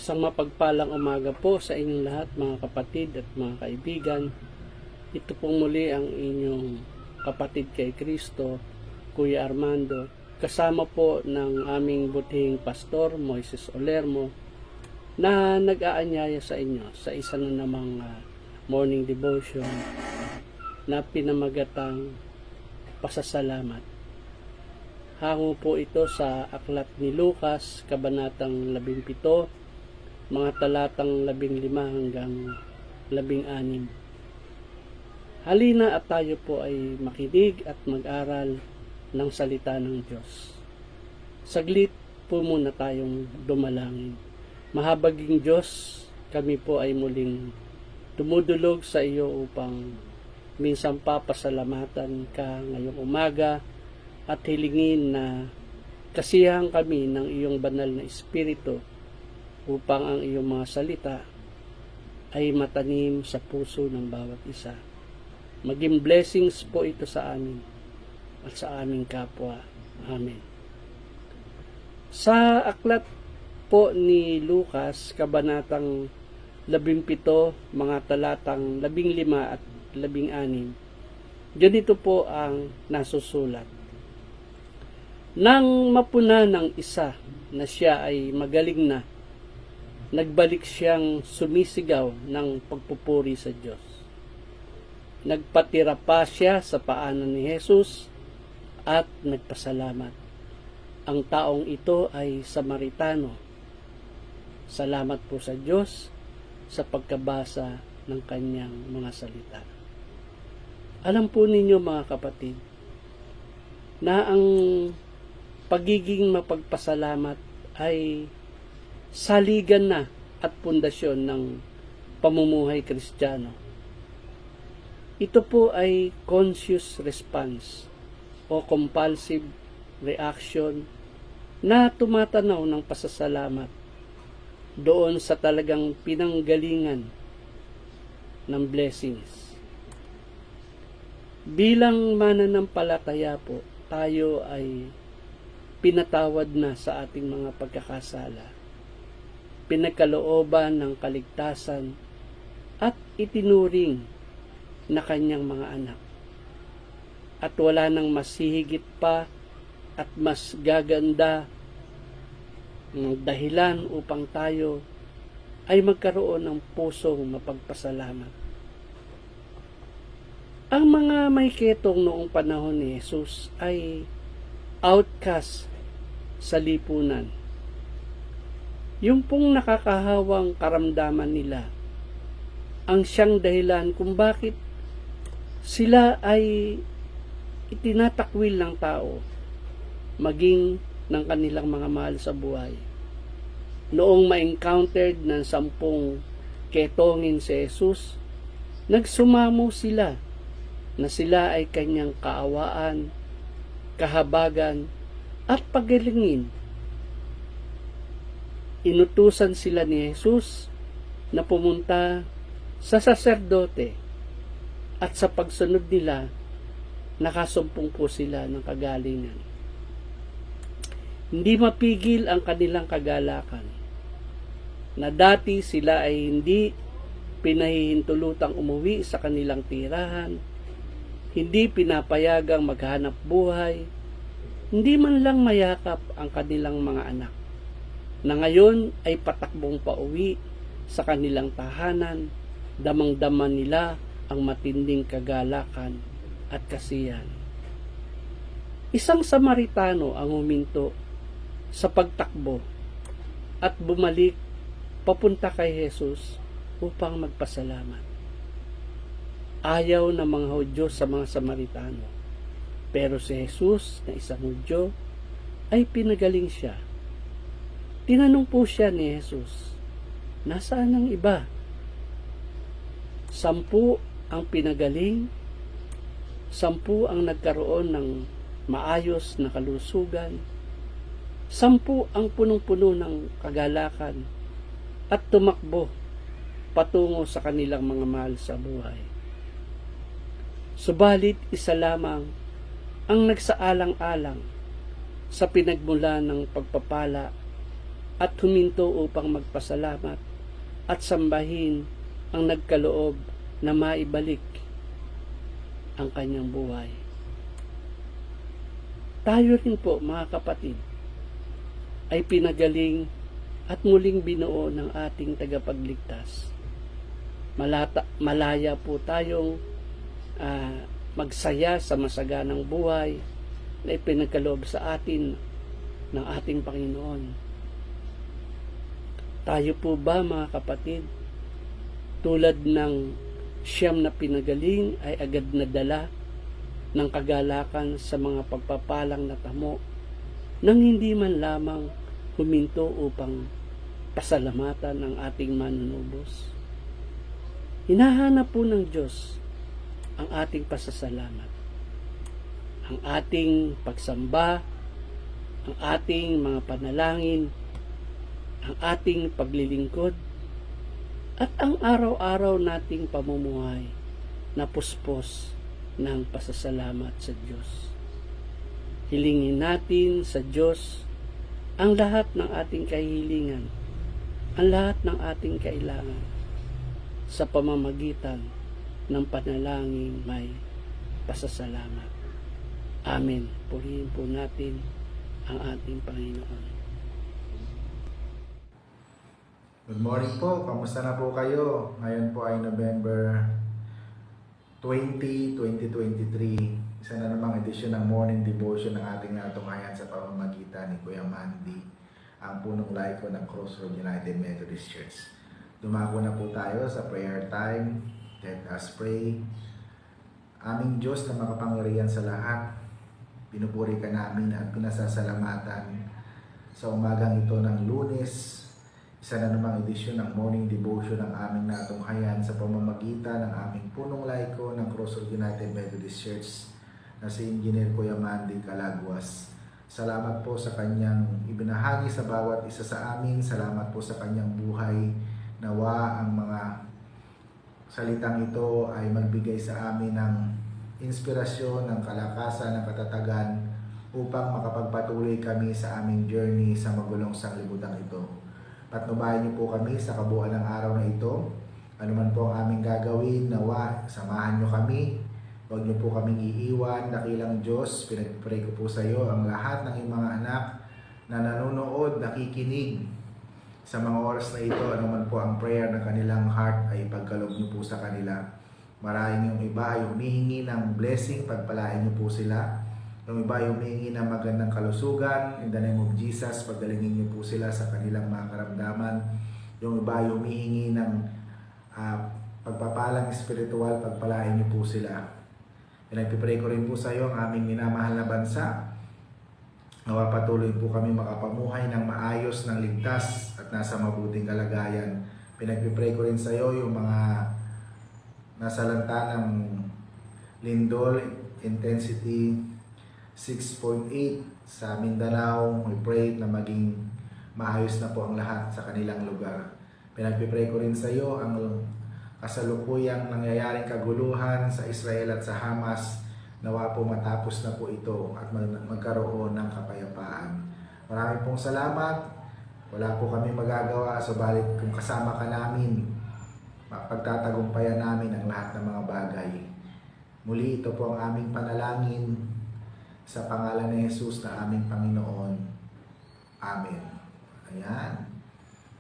Isang mapagpalang umaga po sa inyong lahat, mga kapatid at mga kaibigan. Ito pong muli ang inyong kapatid kay Kristo, Kuya Armando. Kasama po ng aming butihing pastor, Moises Olermo, na nag-aanyaya sa inyo sa isa na namang morning devotion na pinamagatang pasasalamat. Hango po ito sa aklat ni Lucas, kabanatang 17, mga talatang 15 hanggang 16. Halina at tayo po ay makinig at mag-aral ng salita ng Diyos. Saglit po muna tayong dumalangin. Mahabaging Diyos, kami po ay muling dumudulog sa iyo upang minsan papasalamatan ka ngayong umaga at hilingin na kasiyahan kami ng iyong banal na Espiritu upang ang iyong mga salita ay matanim sa puso ng bawat isa. Maging blessings po ito sa amin at sa aming kapwa. Amen. Sa aklat po ni Lucas, kabanatang 17, mga talatang 15 at 16, ganito po ang nasusulat. Nang mapuna ng isa na siya ay magaling na, nagbalik siyang sumisigaw ng pagpupuri sa Diyos. Nagpatira pa siya sa paanan ni Jesus at nagpasalamat. Ang taong ito ay Samaritano. Salamat po sa Diyos sa pagkabasa ng kanyang mga salita. Alam po ninyo mga kapatid, na ang pagiging mapagpasalamat ay saligan na at pundasyon ng pamumuhay Kristiyano. Ito po ay conscious response o compulsive reaction na tumatanaw ng pasasalamat doon sa talagang pinanggalingan ng blessings. Bilang mananampalataya po, tayo ay pinatawad na sa ating mga pagkakasala, pinagkalooban ng kaligtasan at itinuring na kanyang mga anak. At wala nang mas hihigit pa at mas gaganda ng dahilan upang tayo ay magkaroon ng pusong mapagpasalamat. Ang mga may ketong noong panahon ni Jesus ay outcast sa lipunan. Yung pong nakakahawang karamdaman nila ang siyang dahilan kung bakit sila ay itinatakwil ng tao, maging ng kanilang mga mahal sa buhay. Noong ma-encountered ng 10 ketongin si Jesus, nagsumamo sila na sila ay kanyang kaawaan, kahabagan at pagalingin. Inutusan sila ni Jesus na pumunta sa saserdote at sa pagsunod nila nakasumpong po sila ng kagalingan. Hindi mapigil ang kanilang kagalakan na dati sila ay hindi pinahihintulutang umuwi sa kanilang tirahan, hindi pinapayagang maghanap buhay, hindi man lang mayakap ang kanilang mga anak, na ngayon ay patakbong pauwi sa kanilang tahanan, damang-dama nila ang matinding kagalakan at kasiyahan. Isang Samaritano ang huminto sa pagtakbo at bumalik papunta kay Jesus upang magpasalamat. Ayaw ng mga Hudyo sa mga Samaritano, pero si Jesus na isang Hudyo ay pinagaling siya. Tinanong po siya ni Jesus, nasaan ang iba? 10 ang pinagaling, 10 ang nagkaroon ng maayos na kalusugan, 10 ang punong-puno ng kagalakan at tumakbo patungo sa kanilang mga mahal sa buhay. Subalit isa lamang ang nagsaalang-alang sa pinagmula ng pagpapala at huminto upang magpasalamat at sambahin ang nagkaloob na maibalik ang kanyang buhay. Tayo rin po, mga kapatid, ay pinagaling at muling binuo ng ating tagapagligtas. Malaya po tayong magsaya sa masaganang buhay na ipinagkaloob sa atin ng ating Panginoon. Tayo po ba, mga kapatid, tulad ng siyam na pinagaling ay agad na dala ng kagalakan sa mga pagpapalang natamo nang hindi man lamang huminto upang pasalamatan ang ating manunubos? Hinahanap po ng Diyos ang ating pasasalamat, ang ating pagsamba, ang ating mga panalangin, ang ating paglilingkod, at ang araw-araw nating pamumuhay na puspos ng pasasalamat sa Diyos. Hilingin natin sa Diyos ang lahat ng ating kahilingan, ang lahat ng ating kailangan sa pamamagitan ng panalangin may pasasalamat. Amen. Purihin po natin ang ating Panginoon. Good morning po. Kamusta na po kayo? Ngayon po ay November 20, 2023. Isa na namang edisyon ng morning devotion ng ating natunghayan sa pamamagitan ni Kuya Mandy, ang punong laiko ng Crossroad United Methodist Church. Dumako na po tayo sa prayer time. Let us pray. Aming Diyos na makapangyarihan sa lahat, pinupuri ka namin at pinasasalamatan sa umagang ito ng Lunes. Isa na namang edisyon ng morning devotion ng aming natunghayan sa pamamagitan ng aming punong laiko ng Crossroad United Methodist Church na si Engineer Kuya Mandy Calaguas. Salamat po sa kanyang ibinahagi sa bawat isa sa amin. Salamat po sa kanyang buhay. Nawa ang mga salitang ito ay magbigay sa amin ng inspirasyon, ng kalakasan, ng katatagan upang makapagpatuloy kami sa aming journey sa magulong sanglibutan ito. Patnubayan niyo po kami sa kabuuan ng araw na ito. Ano man po ang aming gagawin, nawa, samahan niyo kami. Huwag niyo po kaming iiwan. Dakilang Diyos, pinag-pray ko po sa iyo ang lahat ng iyong mga anak na nanonood, nakikinig sa mga oras na ito. Ano man po ang prayer ng kanilang heart ay pagkaloob niyo po sa kanila. Maraming yung iba ay humihingi ng blessing, pagpalain niyo po sila. Yung iba ay humihingi ng magandang kalusugan. In the name of Jesus, pagdalingin niyo po sila sa kanilang mga karamdaman. Yung iba ay humihingi ng pagpapalang espiritual, pagpalain niyo po sila. Pinagpipray ko rin po sa iyo ang aming minamahal na bansa. Nawa patuloy po kami makapamuhay ng maayos, ng ligtas at nasa mabuting kalagayan. Pinagpipray ko rin sa iyo yung mga nasa lanta ng lindol, intensity 6.8 sa Mindanao. We pray na maging maayos na po ang lahat sa kanilang lugar. Pinagpipray ko rin sa iyo ang kasalukuyang nangyayaring kaguluhan sa Israel at sa Hamas. Nawa po matapos na po ito at magkaroon ng kapayapaan. Maraming pong salamat. Wala po kami magagawa, subalit kung kasama ka namin, pagtatagumpayan namin ang lahat ng mga bagay. Muli ito po ang aming panalangin sa pangalan ni Jesus na aming Panginoon. Amen. Ayan.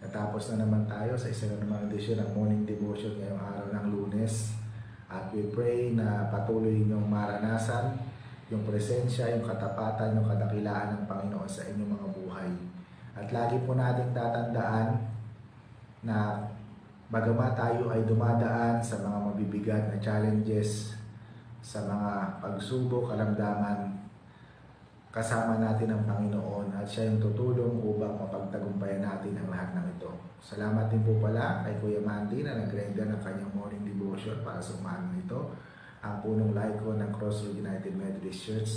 Natapos na naman tayo sa isa na namang edisyon ng morning devotion ngayong araw ng Lunes. At we pray na patuloy ninyong maranasan yung presensya, yung katapatan, yung kadakilaan ng Panginoon sa inyong mga buhay. At lagi po nating tatandaan na bagamat tayo ay dumadaan sa mga mabibigat na challenges, sa mga pagsubok, kalamdaman, kasama natin ang Panginoon at siya yung tutulong upang mapagtagumpayan natin ang lahat ng ito. Salamat din po pala kay Kuya Mandy na nag-render ng kanyang morning devotion para sa umagang ito, ang punong laiko ng Crossroad United Methodist Church.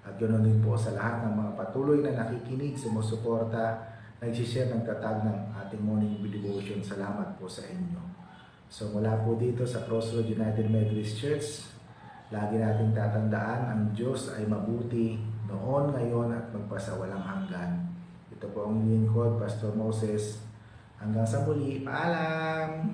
At ganoon din po sa lahat ng mga patuloy na nakikinig, sumusuporta, nagsishare ng tatag ng ating morning devotion. Salamat po sa inyo. So mula po dito sa Crossroad United Methodist Church, lagi nating tatandaan ang Diyos ay mabuti noon, ngayon at magpasawalang hanggan. Ito po ang lingkod, Pastor Moses. Hanggang sa muli, paalam!